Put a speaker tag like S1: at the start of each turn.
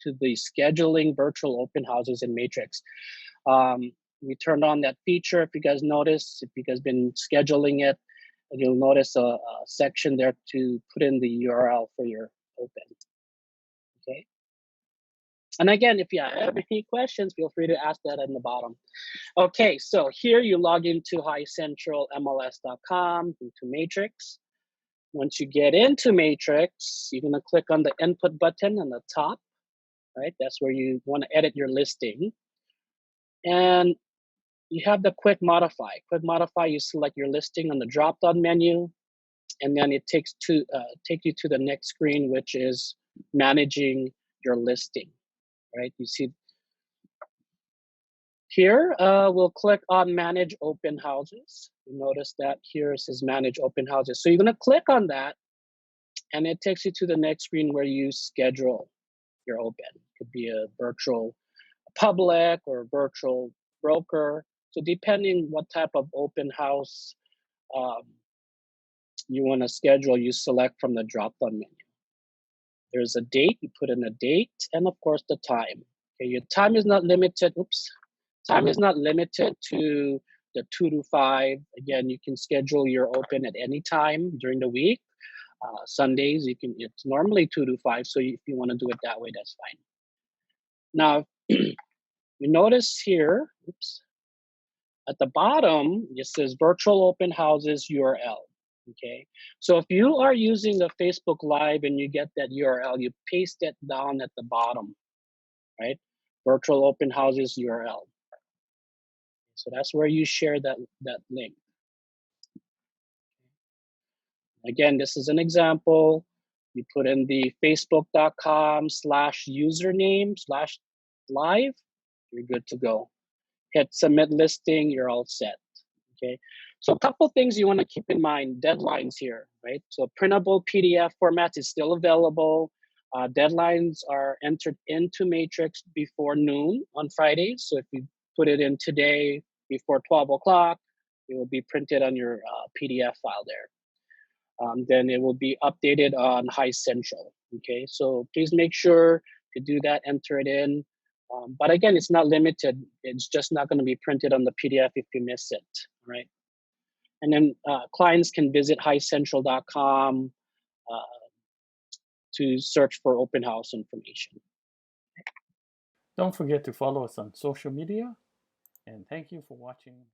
S1: to the scheduling virtual open houses in Matrix. We turned on that feature. If you guys notice, if you guys been scheduling it, you'll notice a section there to put in the URL for your open. Okay. And again, if you have any questions, feel free to ask that in the bottom. Okay, so here you log into highcentralmls.com, into Matrix. Once you get into Matrix, you're gonna click on the input button on the top, right? That's where you wanna edit your listing. And you have the quick modify. Quick modify, you select your listing on the drop-down menu, and then it take you to the next screen, which is managing your listing, right? You see here, we'll click on manage open houses. You notice that here it says manage open houses. So you're gonna click on that, and it takes you to the next screen where you schedule your open. It could be a virtual public or virtual broker. So depending what type of open house you want to schedule, you select from the drop-down menu. There's a date, you put in a date, and of course the time. Okay, your time is not limited. Time is not limited to the 2 to 5. Again, you can schedule your open at any time during the week. Sundays, it's normally 2 to 5. So if you want to do it that way, that's fine. Now, you notice here, at the bottom, it says virtual open houses URL. Okay, so if you are using the Facebook Live and you get that URL, you paste it down at the bottom, right? Virtual open houses URL. So that's where you share that link. Again, this is an example. You put in the facebook.com/username/live, you're good to go. Hit submit listing, you're all set. Okay, so a couple things you want to keep in mind. Deadlines here, right? So printable PDF format is still available. Deadlines are entered into Matrix before noon on Fridays. So if you put it in today before 12 o'clock, it will be printed on your PDF file there. Then it will be updated on High Central. Okay, so please make sure to do that, enter it in. But again, it's not limited. It's just not going to be printed on the PDF if you miss it, right? And then clients can visit highcentral.com to search for open house information.
S2: Don't forget to follow us on social media, and thank you for watching.